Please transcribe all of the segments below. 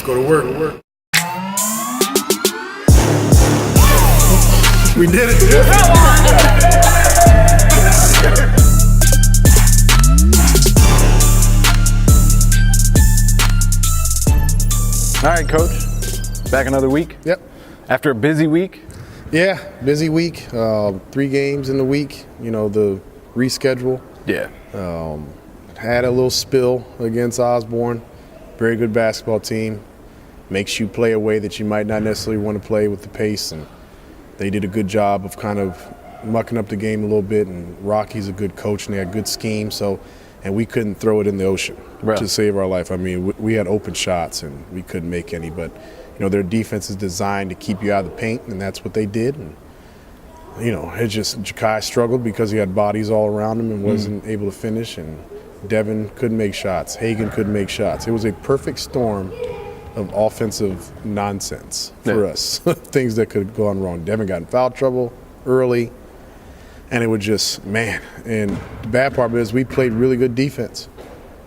go to work. We did it. Come on. All right, Coach. Back another week. Yep. After a busy week. Yeah, busy week. 3 games in the week. You know, the reschedule. Yeah. Had a little spill against Osborne. Very good basketball team. Makes you play a way that you might not necessarily want to play with the pace. And they did a good job of kind of mucking up the game a little bit. And Rocky's a good coach, and they had good scheme. And we couldn't throw it in the ocean to save our life. I mean, we had open shots, and we couldn't make any. But, you know, their defense is designed to keep you out of the paint, and that's what they did. And, you know, it just Ja'Kai struggled because he had bodies all around him and wasn't able to finish. And Devin couldn't make shots. Hagan couldn't make shots. It was a perfect storm of offensive nonsense for us, things that could have gone wrong. Devin got in foul trouble early, and it was just, man. And the bad part is we played really good defense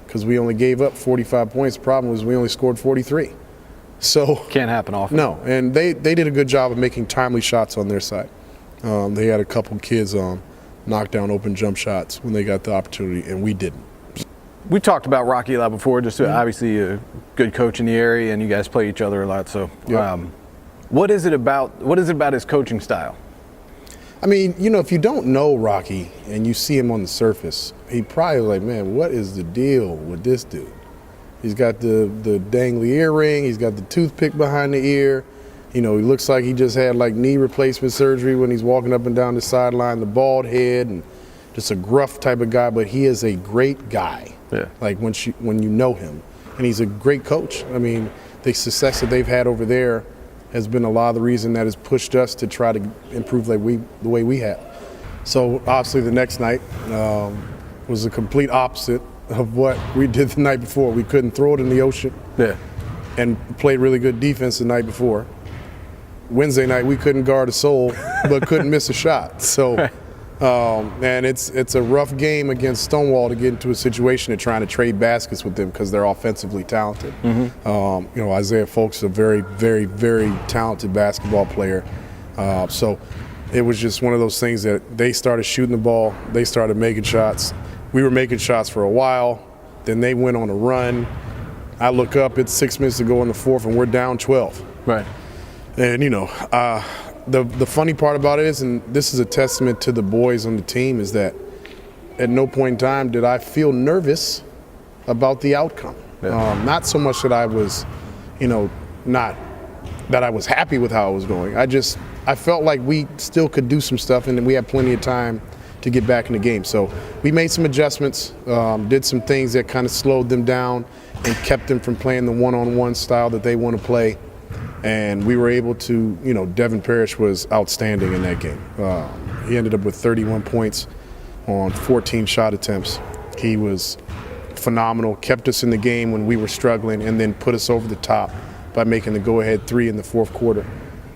because we only gave up 45 points. The problem was we only scored 43. So can't happen often. No, and they did a good job of making timely shots on their side. They had a couple kids knock down open jump shots when they got the opportunity, and we didn't. We talked about Rocky a lot before, just obviously a good coach in the area, and you guys play each other a lot. So what is it about his coaching style? I mean, you know, if you don't know Rocky and you see him on the surface, he probably like, man, what is the deal with this dude? He's got the dangly earring. He's got the toothpick behind the ear. You know, he looks like he just had like knee replacement surgery when he's walking up and down the sideline, the bald head, and just a gruff type of guy. But he is a great guy. Yeah. Like when you know him, and he's a great coach. I mean, the success that they've had over there has been a lot of the reason that has pushed us to try to improve the way we have. So obviously the next night was the complete opposite of what we did the night before. We couldn't throw it in the ocean. Yeah. And played really good defense the night before. Wednesday night we couldn't guard a soul, but couldn't miss a shot. So, and it's a rough game against Stonewall to get into a situation of trying to trade baskets with them because they're offensively talented. You know, Isaiah Folks is a very, very, very talented basketball player. So it was just one of those things that they started shooting the ball, they started making shots. We were making shots for a while, then they went on a run. I look up, it's 6 minutes to go in the fourth, and we're down 12. Right. And, you know, the funny part about it is, and this is a testament to the boys on the team, is that at no point in time did I feel nervous about the outcome. Not so much that I was, you know, not that I was happy with how it was going. I felt like we still could do some stuff, and we had plenty of time to get back in the game. So we made some adjustments, did some things that kind of slowed them down and kept them from playing the one-on-one style that they want to play. And we were able to, you know, Devin Parrish was outstanding in that game. He ended up with 31 points on 14 shot attempts. He was phenomenal, kept us in the game when we were struggling, and then put us over the top by making the go-ahead 3 in the fourth quarter.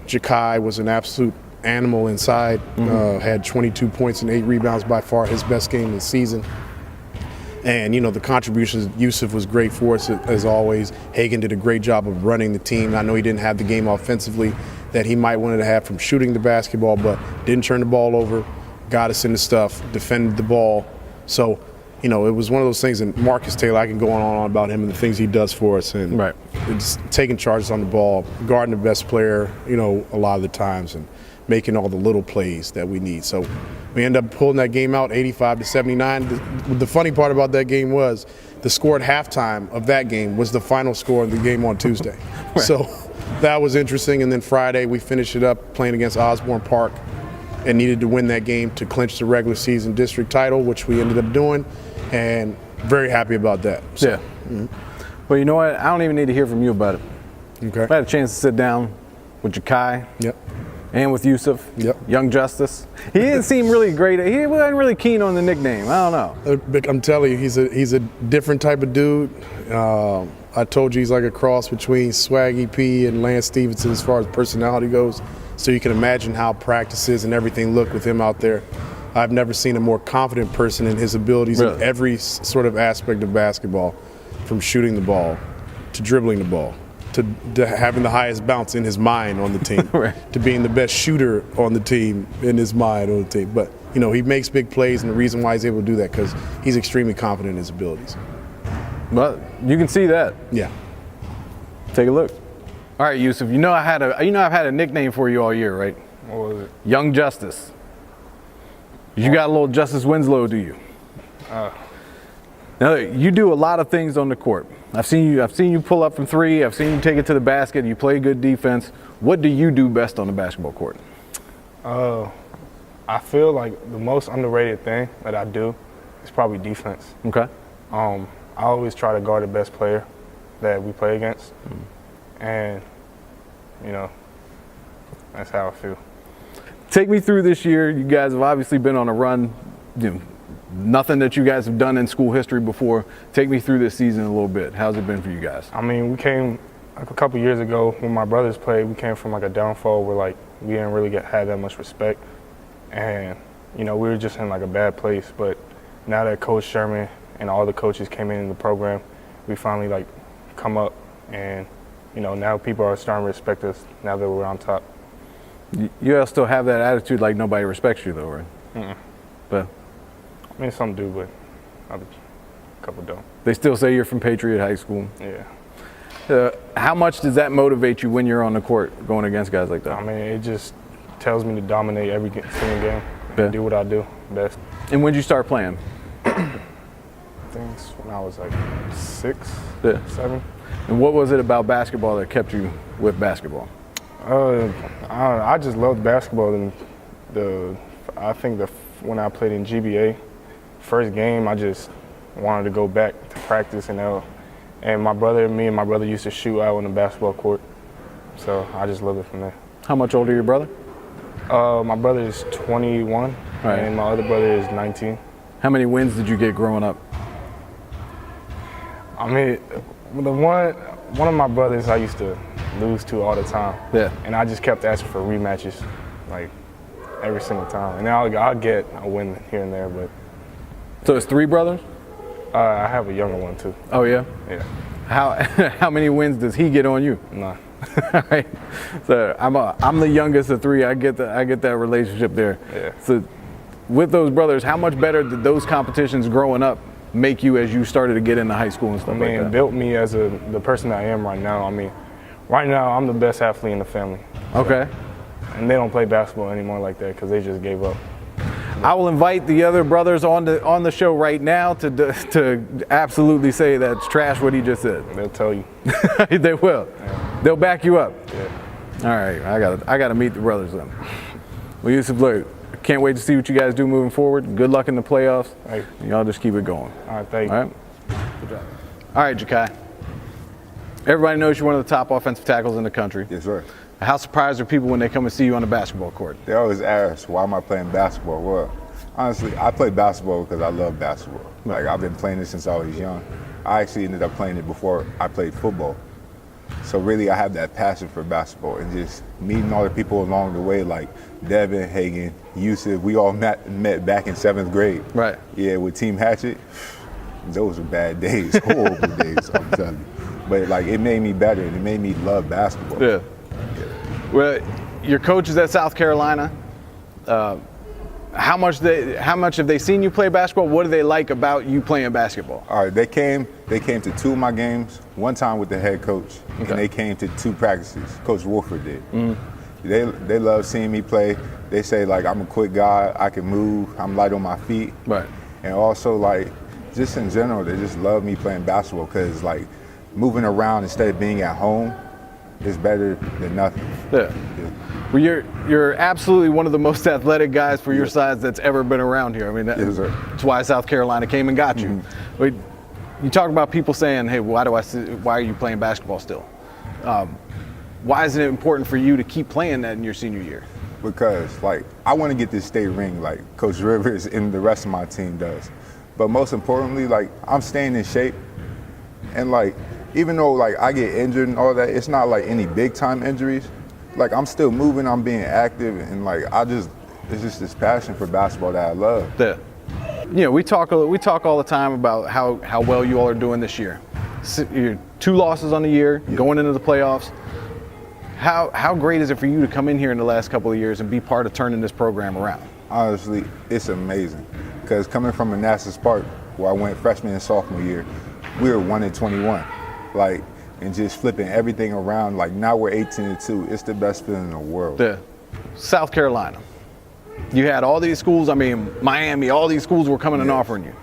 Ja'Kai was an absolute animal inside, had 22 points and 8 rebounds, by far his best game of the season. And, you know, the contributions, Youssef was great for us as always. Hagan did a great job of running the team. I know he didn't have the game offensively that he might wanted to have from shooting the basketball, but didn't turn the ball over, got us into stuff, defended the ball. So, you know, it was one of those things, and Marcus Taylor, I can go on and on about him and the things he does for us, and just taking charges on the ball, guarding the best player, you know, a lot of the times, and making all the little plays that we need. So we end up pulling that game out 85-79. The funny part about that game was the score at halftime of that game was the final score of the game on Tuesday. So that was interesting. And then Friday we finished it up playing against Osborne Park and needed to win that game to clinch the regular season district title, which we ended up doing, and very happy about that. So, Well, you know what? I don't even need to hear from you about it. Okay. I had a chance to sit down with Ja'Kai. And with Youssef, Young Justice. He didn't seem really great. He wasn't really keen on the nickname. I don't know. I'm telling you, he's a different type of dude. I told you he's like a cross between Swaggy P and Lance Stevenson as far as personality goes. So you can imagine how practices and everything look with him out there. I've never seen a more confident person in his abilities in every sort of aspect of basketball, from shooting the ball to dribbling the ball to having the highest bounce in his mind on the team, Right. to being the best shooter on the team in his mind on the team. But, you know, he makes big plays, and the reason why he's able to do that because he's extremely confident in his abilities. Well, you can see that. Yeah. Take a look. All right, Youssef. You know I've had a nickname for you all year, right? What was it? Young Justice. You got a little Justice Winslow, do you? Now you do a lot of things on the court. I've seen you pull up from three. I've seen you take it to the basket. You play good defense. What do you do best on the basketball court? I feel like the most underrated thing that I do is probably defense. Okay. I always try to guard the best player that we play against, and you know, that's how I feel. Take me through this year. You guys have obviously been on a run. You know, nothing that you guys have done in school history before. Take me through this season a little bit. How's it been for you guys? I mean, we came like a couple years ago when my brothers played. We came from like a downfall where like we didn't really had that much respect, and you know we were just in like a bad place. But now that Coach Sherman and all the coaches came in the program, we finally like come up, and you know now people are starting to respect us now that we're on top. You all still have that attitude like nobody respects you though, right? Mm-mm. But I mean, some do, but a couple don't. they still say you're from Patriot High School. Yeah. How much does that motivate you when you're on the court going against guys like that? I mean, it just tells me to dominate every single game and Yeah. do what I do best. And when did you start playing? I think it's when I was like 6, Yeah. 7. And what was it about basketball that kept you with basketball? I just loved basketball, and I think when I played in GBA, first game I just wanted to go back to practice, and me and my brother used to shoot out on the basketball court, so I just loved it from there. How much older your brother? My brother is 21, Right. and my other brother is 19. How many wins did you get growing up? I mean, one of my brothers I used to lose to all the time. Yeah. And I just kept asking for rematches, like every single time. And I'll get a win here and there, but So it's 3 brothers? I have a younger one too. Oh yeah. Yeah. How many wins does he get on you? Nah. All right. So I'm the youngest of 3. I get that relationship there. Yeah. So with those brothers, how much better did those competitions growing up make you as you started to get into high school and stuff I mean, like it that? built me as the person I am right now. I mean, right now I'm the best athlete in the family. Okay. And they don't play basketball anymore like that because they just gave up. I will invite the other brothers on the show right now to absolutely say that's trash what he just said. They'll tell you. They will. Yeah. They'll back you up. Yeah. All right, I gotta meet the brothers then. Well, Youssef, look, can't wait to see what you guys do moving forward. Good luck in the playoffs. Hey. Y'all just keep it going. All right, thank you. All right. Good job. All right, Jakai. Everybody knows you're one of the top offensive tackles in the country. Yes, sir. How surprised are people when they come and see you on the basketball court? They always ask, why am I playing basketball? Well, honestly, I play basketball because I love basketball. Like, I've been playing it since I was young. I actually ended up playing it before I played football. So really, I have that passion for basketball and just meeting all the people along the way, like Devin, Hagan, Youssef. We all met back in 7th grade. Right. Yeah, with Team Hatchet. Those were bad days, horrible days, I'm telling you. But like, it made me better and it made me love basketball. Yeah. Well, your coach is at South Carolina. How much have they seen you play basketball? What do they like about you playing basketball? All right, they came to 2 of my games, one time with the head coach, and they came to 2 practices. Coach Wolford did. They love seeing me play. They say, like, I'm a quick guy, I can move, I'm light on my feet. Right. And also, like, just in general, they just love me playing basketball because, like, moving around instead of being at home is better than nothing. Yeah. Well, you're absolutely one of the most athletic guys for your size that's ever been around here. I mean, Yes, sir. that's why South Carolina came and got you. But you talk about people saying, "Hey, why are you playing basketball still?" Why is it important for you to keep playing that in your senior year? Because, like, I want to get this state ring like Coach Rivers and the rest of my team does. But most importantly, like, I'm staying in shape. And, like, even though, like, I get injured and all that, it's not, like, any big-time injuries. Like, I'm still moving, I'm being active, and, like, it's just this passion for basketball that I love. We talk all the time about how well you all are doing this year. You're 2 losses on the year, going into the playoffs. How great is it for you to come in here in the last couple of years and be part of turning this program around? Honestly, it's amazing. Because coming from Manassas Park, where I went freshman and sophomore year, we were 1-21. Like, and just flipping everything around. Like, now we're 18-2. It's the best feeling in the world. Yeah. South Carolina. You had all these schools, Miami, all these schools were coming and offering you.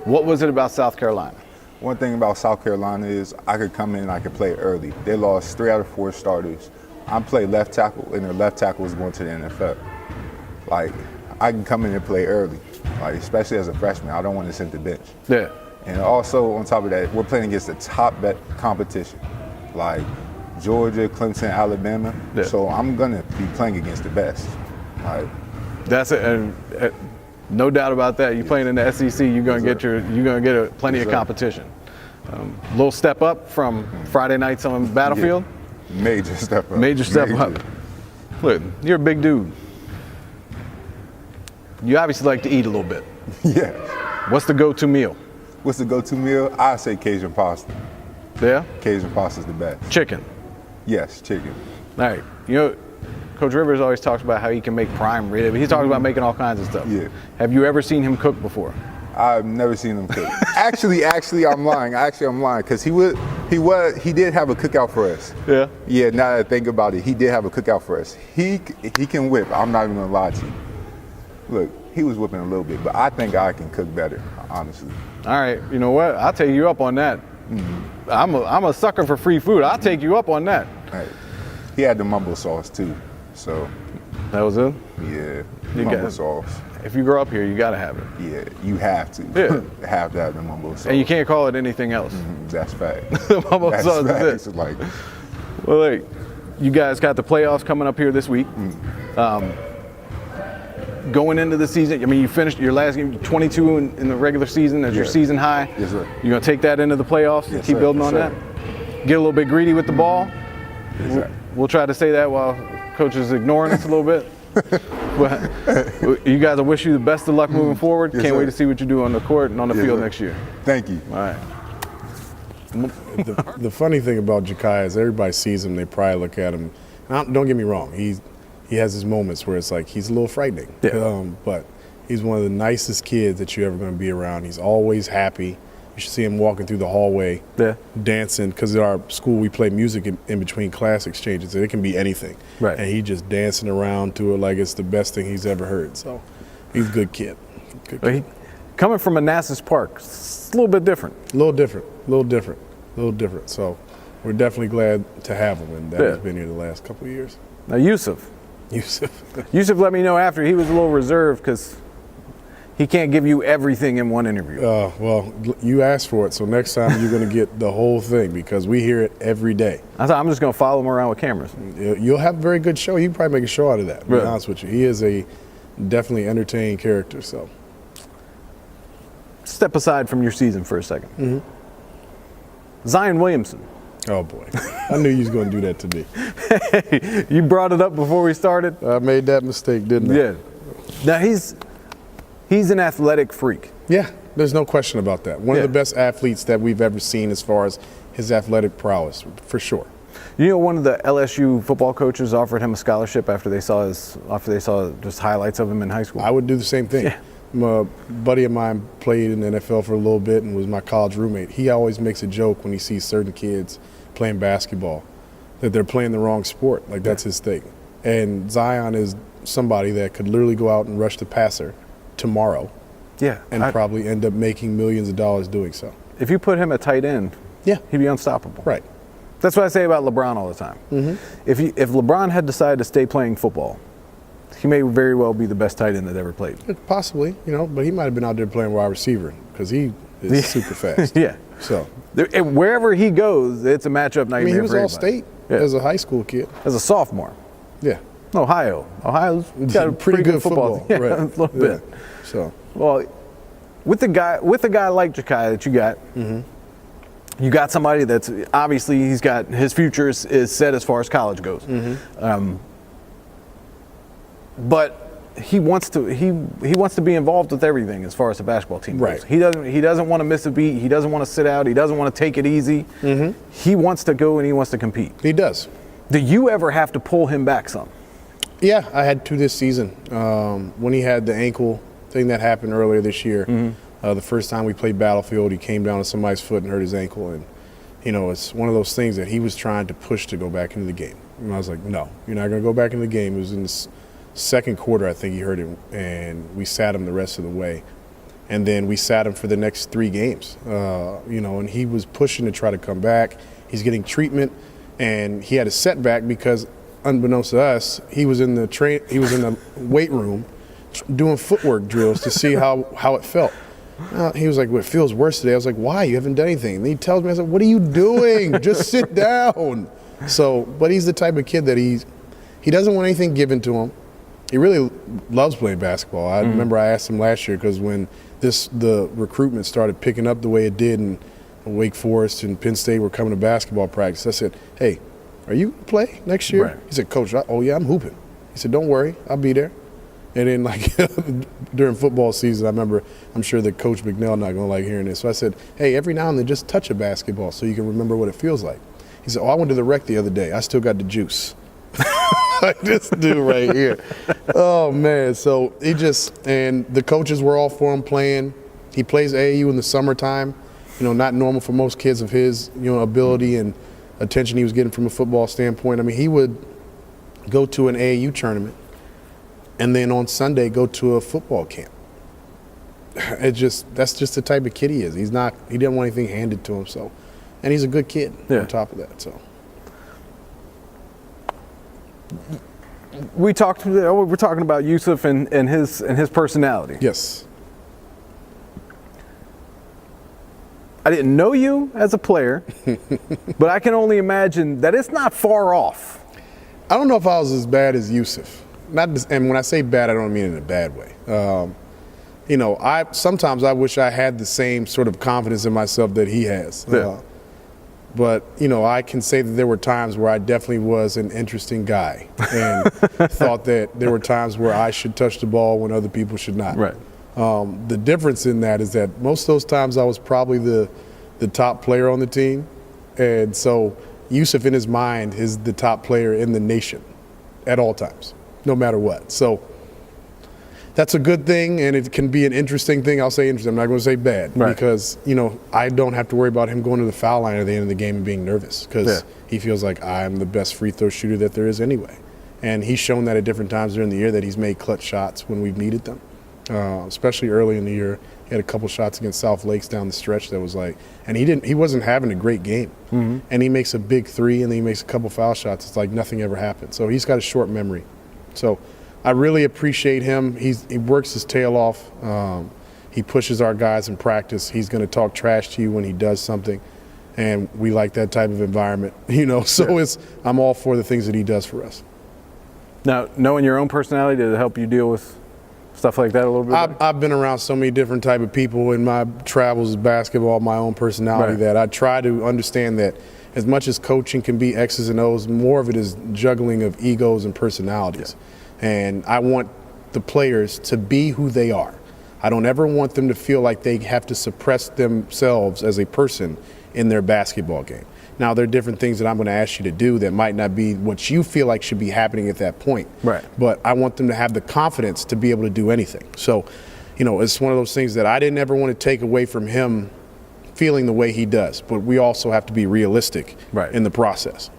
What was it about South Carolina? One thing about South Carolina is I could come in and I could play early. They lost 3 out of 4 starters. I played left tackle, and their left tackle was going to the NFL. Like, I can come in and play early, like, especially as a freshman. I don't want to sit the bench. Yeah. And also, on top of that, we're playing against the top competition, like Georgia, Clemson, Alabama. Yeah. So I'm going to be playing against the best. Like, that's it. And, no doubt about that. You're playing in the SEC. You're going to get plenty of competition. Little step up from Friday nights on the battlefield. Yeah. Major step up. Major step up. Look, you're a big dude. You obviously like to eat a little bit. Yeah. What's the go-to meal? What's the go-to meal? I say Cajun pasta. Yeah? Cajun pasta is the best. Chicken. Yes, chicken. All right. You know, Coach Rivers always talks about how he can make prime rib. He talks about making all kinds of stuff. Yeah. Have you ever seen him cook before? I've never seen him cook. Actually, I'm lying. I'm lying because he did have a cookout for us. Yeah. Yeah. Now that I think about it, he did have a cookout for us. He can whip. I'm not even gonna lie to you. Look, he was whipping a little bit, but I think I can cook better, honestly. All right. You know what? I'll take you up on that. Mm-hmm. I'm a sucker for free food. I'll take you up on that. Right. He had the mumbo sauce too, so. That was it? Yeah. You mumbo sauce. If you grow up here, you gotta have it. Yeah, you have to. Yeah. Have to have the mumbo sauce. And you can't call it anything else. Mm-hmm. That's fact. The mumbo That's sauce fact. is it. Like, well, like, you guys got the playoffs coming up here this week. Going into the season, you finished your last game 22 in the regular season as your season high. Yes, sir. You're gonna take that into the playoffs and keep building on that. Get a little bit greedy with the ball. Yes, we'll try to say that while coach is ignoring us a little bit. But you guys, I wish you the best of luck moving forward. Yes, Can't sir. wait to see what you do on the court and on the field sir. next year. Thank you. All right. The funny thing about Jakai is everybody sees him, they probably look at him. Don't get me wrong, he has his moments where it's like he's a little frightening. Yeah. But he's one of the nicest kids that you're ever going to be around. He's always happy. You should see him walking through the hallway, dancing, because at our school we play music in between class exchanges. It can be anything. Right. And he just dancing around to it like it's the best thing he's ever heard. So he's a good kid. Good kid. Coming from Manassas Park, it's a little bit different. A little different. So we're definitely glad to have him, and that has been here the last couple of years. Now, Youssef let me know after he was a little reserved because he can't give you everything in one interview. Well, you asked for it, so next time you're going to get the whole thing because we hear it every day. I thought I'm just going to follow him around with cameras. You'll have a very good show. You can probably make a show out of that, to really? be honest with you. He is a definitely entertaining character. So, step aside from your season for a second. Mm-hmm. Zion Williamson. Oh, boy. I knew you was going to do that to me. Hey, you brought it up before we started. I made that mistake, didn't I? Yeah. Now, he's an athletic freak. Yeah, there's no question about that. One of the best athletes that we've ever seen as far as his athletic prowess, for sure. You know, one of the LSU football coaches offered him a scholarship after they saw just highlights of him in high school. I would do the same thing. Yeah. A buddy of mine played in the NFL for a little bit and was my college roommate. He always makes a joke when he sees certain kids playing basketball that they're playing the wrong sport. Like, that's his thing. And Zion is somebody that could literally go out and rush the passer tomorrow. Yeah. And probably end up making millions of dollars doing so. If you put him at tight end, he'd be unstoppable. Right. That's what I say about LeBron all the time. Mm-hmm. If LeBron had decided to stay playing football, he may very well be the best tight end that ever played. Possibly, but he might have been out there playing wide receiver because he is super fast. Yeah. So wherever he goes, it's a matchup nightmare. he was for all everybody. state as a high school kid. As a sophomore. Yeah. Ohio's got a pretty good football team. Yeah, right. a little bit. So, well, with a guy like Jakai that you got, you got somebody that's obviously he's got his future is set as far as college goes. But he wants to be involved with everything as far as the basketball team goes. Right. He doesn't want to miss a beat. He doesn't want to sit out. He doesn't want to take it easy. He wants to go and he wants to compete. He does. Do you ever have to pull him back some? Yeah, I had to this season. When he had the ankle thing that happened earlier this year, the first time we played Battlefield, he came down on somebody's foot and hurt his ankle. And, it's one of those things that he was trying to push to go back into the game. And I was like, no, you're not going to go back into the game. It was in the second quarter, I think he hurt him, and we sat him the rest of the way. And then we sat him for the next 3 games, and he was pushing to try to come back. He's getting treatment, and he had a setback because, unbeknownst to us, he was in the weight room doing footwork drills to see how it felt. He was like, well, it feels worse today. I was like, why? You haven't done anything. And he tells me, I said, what are you doing? Just sit down. So, but he's the type of kid that he doesn't want anything given to him. He really loves playing basketball. I remember I asked him last year because when the recruitment started picking up the way it did and Wake Forest and Penn State were coming to basketball practice, I said, hey, are you going to play next year? Right. He said, Coach, oh, yeah, I'm hooping. He said, don't worry, I'll be there. And then, during football season, I'm sure that Coach McNeil not going to like hearing this. So I said, hey, every now and then just touch a basketball so you can remember what it feels like. He said, I went to the rec the other day. I still got the juice. Like this dude right here. Oh, man. So and the coaches were all for him playing. He plays AAU in the summertime. Not normal for most kids of his, ability and attention he was getting from a football standpoint. I mean, he would go to an AAU tournament and then on Sunday go to a football camp. That's just the type of kid he is. He didn't want anything handed to him. So, and he's a good kid on top of that. So. We're talking about Youssef and his personality. Yes. I didn't know you as a player, but I can only imagine that it's not far off. I don't know if I was as bad as Youssef. And when I say bad, I don't mean it in a bad way. Sometimes I wish I had the same sort of confidence in myself that he has. Yeah. But, I can say that there were times where I definitely was an interesting guy and thought that there were times where I should touch the ball when other people should not. Right. The difference in that is that most of those times I was probably the top player on the team. And so Youssef in his mind is the top player in the nation at all times, no matter what. So that's a good thing, and it can be an interesting thing. I'll say interesting. I'm not going to say bad because, I don't have to worry about him going to the foul line at the end of the game and being nervous because he feels like I'm the best free throw shooter that there is anyway. And he's shown that at different times during the year that he's made clutch shots when we've needed them, especially early in the year. He had a couple shots against South Lakes down the stretch that was and he wasn't having a great game. And he makes a big three and then he makes a couple foul shots. It's like nothing ever happened. So he's got a short memory. So I really appreciate him. He works his tail off. He pushes our guys in practice. He's going to talk trash to you when he does something, and we like that type of environment. So I'm all for the things that he does for us. Now, knowing your own personality, did it help you deal with stuff like that a little bit? I've been around so many different type of people in my travels with basketball, my own personality, that I try to understand that as much as coaching can be X's and O's, more of it is juggling of egos and personalities. Yeah. And I want the players to be who they are. I don't ever want them to feel like they have to suppress themselves as a person in their basketball game. Now, there are different things that I'm going to ask you to do that might not be what you feel like should be happening at that point. Right. But I want them to have the confidence to be able to do anything. So, it's one of those things that I didn't ever want to take away from him feeling the way he does. But we also have to be realistic in the process.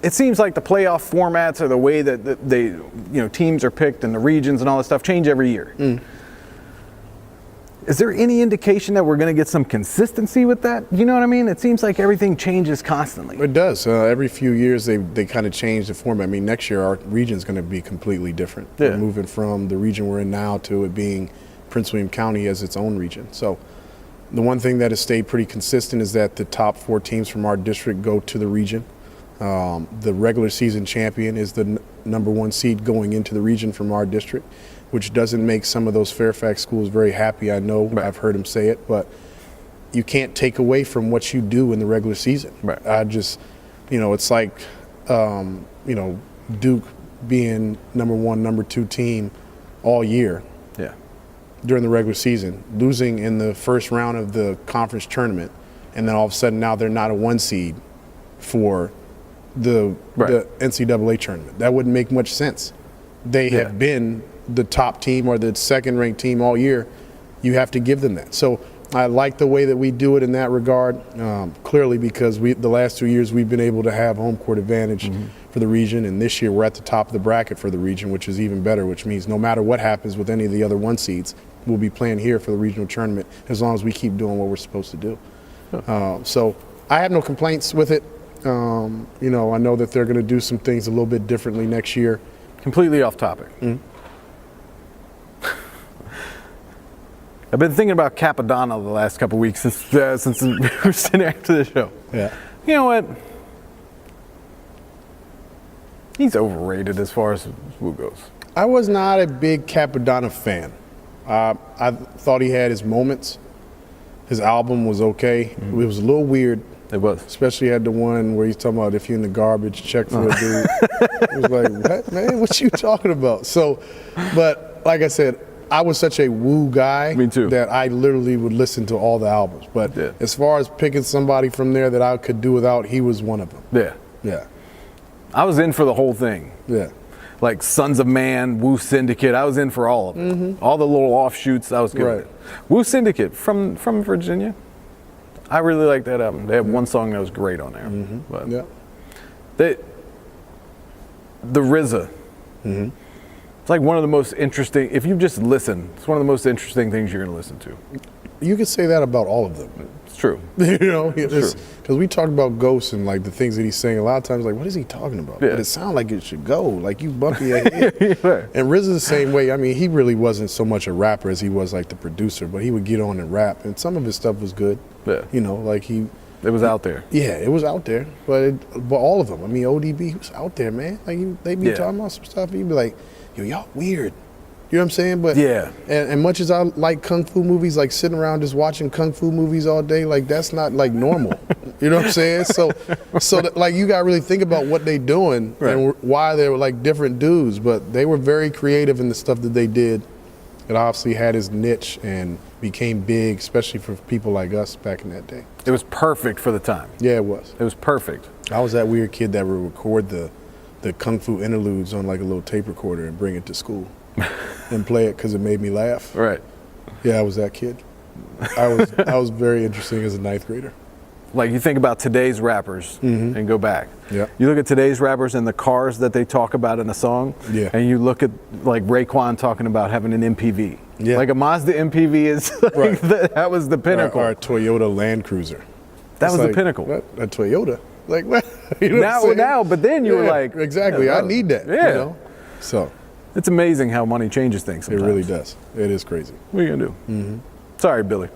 It seems like the playoff formats or the way that they, teams are picked and the regions and all this stuff change every year. Is there any indication that we're going to get some consistency with that? You know what I mean? It seems like everything changes constantly. It does. Every few years they kind of change the format. I mean, next year our region is going to be completely different. Yeah. We're moving from the region we're in now to it being Prince William County as its own region. So the one thing that has stayed pretty consistent is that the top 4 teams from our district go to the region. The regular season champion is the number 1 seed going into the region from our district, which doesn't make some of those Fairfax schools very happy. I know, I've heard them say it, but you can't take away from what you do in the regular season. Right. I just, it's like, Duke being number 1, number 2 team all year Yeah. during the regular season, losing in the first round of the conference tournament, and then all of a sudden now they're not a 1 seed for the NCAA tournament. That wouldn't make much sense. They have been the top team or the second-ranked team all year. You have to give them that. So I like the way that we do it in that regard, clearly because the last 2 years we've been able to have home court advantage for the region, and this year we're at the top of the bracket for the region, which is even better, which means no matter what happens with any of the other 1 seeds, we'll be playing here for the regional tournament as long as we keep doing what we're supposed to do. So I have no complaints with it. I know that they're going to do some things a little bit differently next year. Completely off topic. I've been thinking about Cappadonna the last couple of weeks since we were sitting after the show. Yeah. You know what? He's overrated as far as Woo goes. I was not a big Cappadonna fan. I thought he had his moments. His album was okay. It was a little weird. It was. Especially had the one where he's talking about if you're in the garbage, check for a dude. It was like, what, man? What you talking about? So, but like I said, I was such a Woo guy. Me too. That I literally would listen to all the albums. But as far as picking somebody from there that I could do without, he was one of them. Yeah. Yeah. I was in for the whole thing. Yeah. Like Sons of Man, Woo Syndicate, I was in for all of them. All the little offshoots, I was good. Right. Woo Syndicate from Virginia. I really like that album. They have one song that was great on there. But Yeah. the RZA. It's like one of the most interesting, if you just listen, it's one of the most interesting things you're going to listen to. You could say that about all of them. It's true. Because we talked about Ghost and like the things that he's saying. A lot of times, like, what is he talking about? Yeah. But it sounds like it should go. Like you bumping your head. Right. And RZA's the same way. I mean, he really wasn't so much a rapper as he was like the producer, but he would get on and rap, and some of his stuff was good. Yeah. It was out there. Yeah, it was out there, but all of them. I mean, ODB was out there, man. Like they be talking about some stuff. He'd be like, "Yo, y'all weird." You know what I'm saying? But and much as I like kung fu movies, like sitting around just watching kung fu movies all day, like that's not like normal. You know what I'm saying? So like you gotta really think about what they doing and why they were like different dudes. But they were very creative in the stuff that they did. It obviously had his niche and became big, especially for people like us back in that day. It was perfect for the time. Yeah, it was. It was perfect. I was that weird kid that would record the kung fu interludes on like a little tape recorder and bring it to school and play it because it made me laugh. Right. Yeah, I was that kid. I was very interesting as a 9th grader. Like you think about today's rappers and go back. Yeah. You look at today's rappers and the cars that they talk about in a song. Yeah. And you look at like Raekwon talking about having an MPV. Yeah. Like a Mazda MPV is like that was the pinnacle. Or a Toyota Land Cruiser. That was like, the pinnacle. What? A Toyota? Like what? You know what I'm saying? Now, but then you were like, exactly. I need that. Yeah. You know? So it's amazing how money changes things sometimes. it really does. It is crazy. What are you gonna do? Sorry, Billy.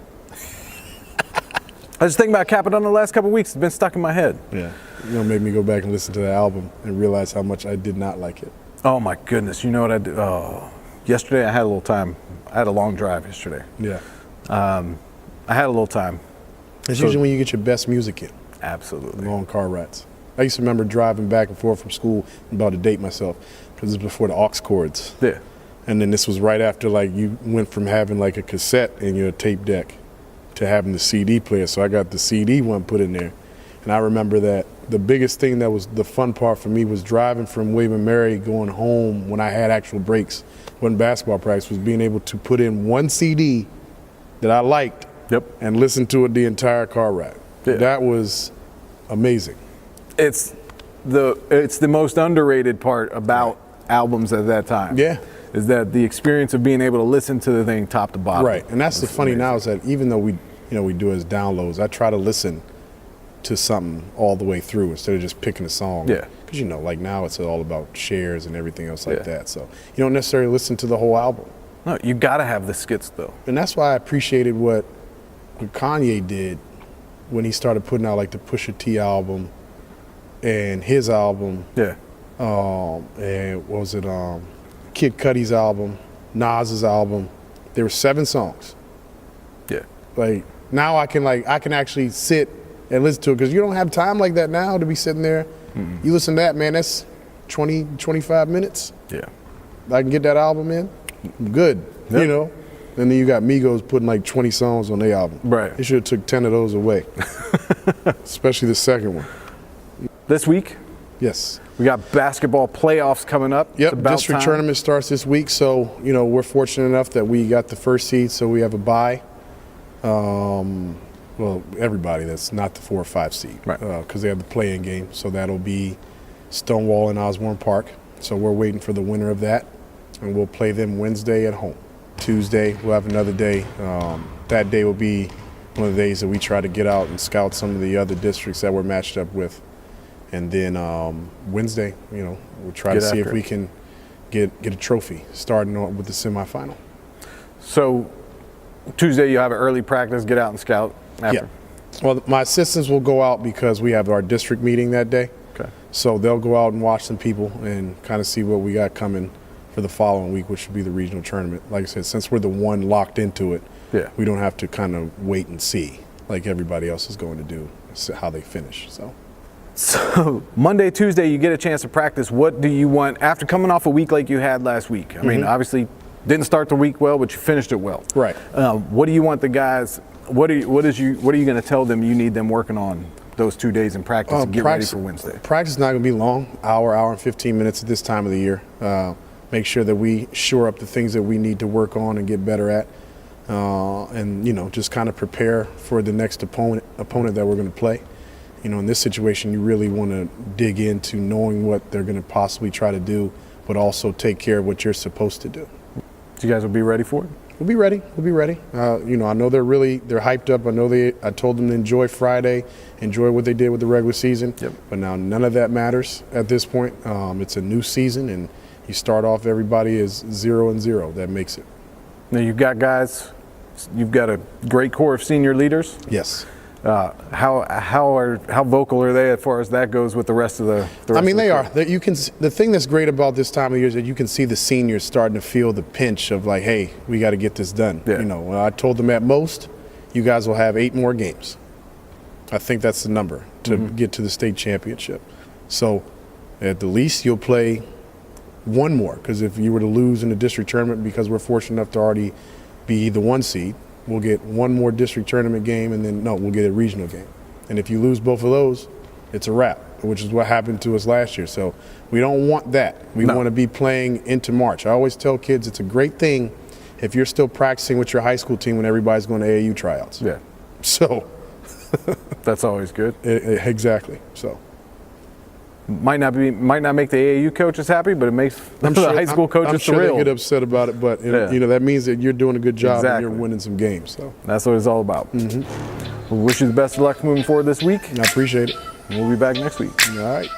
I was just thinking about Cappadonna the last couple of weeks. It's been stuck in my head. Yeah. Made me go back and listen to the album and realize how much I did not like it. Oh my goodness. You know what I did? Oh, yesterday I had a little time. I had a long drive yesterday. Yeah. I had a little time. It's usually when you get your best music in. Absolutely. Long car rides. I used to remember driving back and forth from school. I'm about to date myself because it was before the aux cords. Yeah. And then this was right after like you went from having like a cassette in your tape deck to having the CD player. So I got the CD one put in there. And I remember that the biggest thing that was the fun part for me was driving from William and Mary going home when I had actual breaks, when basketball practice, was being able to put in one CD that I liked and listen to it the entire car ride. Yeah. That was amazing. It's the most underrated part about albums at that time. Yeah. Is that the experience of being able to listen to the thing top to bottom. Right. And that's the funny amazing. Now is that even though we do it as downloads, I try to listen to something all the way through instead of just picking a song. Yeah. Because like now it's all about shares and everything else like that. So you don't necessarily listen to the whole album. No, you gotta have the skits though. And that's why I appreciated what Kanye did when he started putting out like the Pusha T album and his album. Yeah. And what was it? Kid Cudi's album, Nas's album. There were 7 songs. Yeah. Like now I can actually sit and listen to it because you don't have time like that now to be sitting there. Mm-hmm. You listen to that, man, that's 20, 25 minutes. Yeah. I can get that album in. I'm good, you know. And then you got Migos putting like 20 songs on their album. Right. They should have took 10 of those away, especially the second one. This week, Yes. we got basketball playoffs coming up. It's Yep, about district time. tournament starts this week, so you know we're fortunate enough that we got the first seed, so we have a bye. Well, everybody that's not the 4 or 5 seed, Right. Because they have the play-in game, so that'll be Stonewall and Osborne Park. So we're waiting for the winner of that, and we'll play them Wednesday at home. Tuesday we'll have another day. That day will be one of the days that we try to get out and scout some of the other districts that we're matched up with. And then Wednesday, you know, we'll try Get to see after if we it. can get a trophy, starting on with the semifinal. So Tuesday you have an early practice, get out and scout after. Yeah. Well, my assistants will go out because we have our district meeting that day. Okay. So they'll go out and watch some people and kind of see what we got coming for the following week, which would be the regional tournament. Like I said, since we're the one locked into it, Yeah. we don't have to kind of wait and see like everybody else is going to do, how they finish. So Monday, Tuesday, you get a chance to practice. What do you want after coming off a week like you had last week? I mean, obviously didn't start the week well, but you finished it well. Right. What do you want the guys? What are you going to tell them you need them working on those 2 days in practice to get ready for Wednesday? Practice is not going to be long, hour and 15 minutes at this time of the year. Make sure that we shore up the things that we need to work on and get better at, and you know, just kind of prepare for the next opponent that we're going to play. You know, in this situation, you really want to dig into knowing what they're going to possibly try to do, but also take care of what you're supposed to do. So you guys will be ready for it? We'll be ready. We'll be ready. You know, I know they're hyped up. I told them to enjoy Friday, enjoy what they did with the regular season. Yep. But now none of that matters at this point. It's a new season, and you start off everybody as 0-0. That makes it. Now you've got guys. You've got a great core of senior leaders. Yes. How vocal are they as far as that goes with the rest of the? I mean, they are. You can. The thing that's great about this time of year is that you can see the seniors starting to feel the pinch of like, hey, we got to get this done. Yeah. You know, I told them at most, you guys will have 8 more games. I think that's the number to get to the state championship. So, at the least, you'll play 1 more, because if you were to lose in the district tournament, because we're fortunate enough to already be the 1 seed, we'll get 1 more district tournament game, and then we'll get a regional game. And if you lose both of those, it's a wrap, which is what happened to us last year. So we don't want that. We want to be playing into March. I always tell kids it's a great thing if you're still practicing with your high school team when everybody's going to AAU tryouts. Yeah, So that's always good. exactly. So Might not make the AAU coaches happy, but it makes the high school coaches I'm sure thrilled. they get upset about it, but you know that means that you're doing a good job and Exactly. you're winning some games. So That's what it's all about. We wish you the best of luck moving forward this week. I appreciate it. We'll be back next week. All right.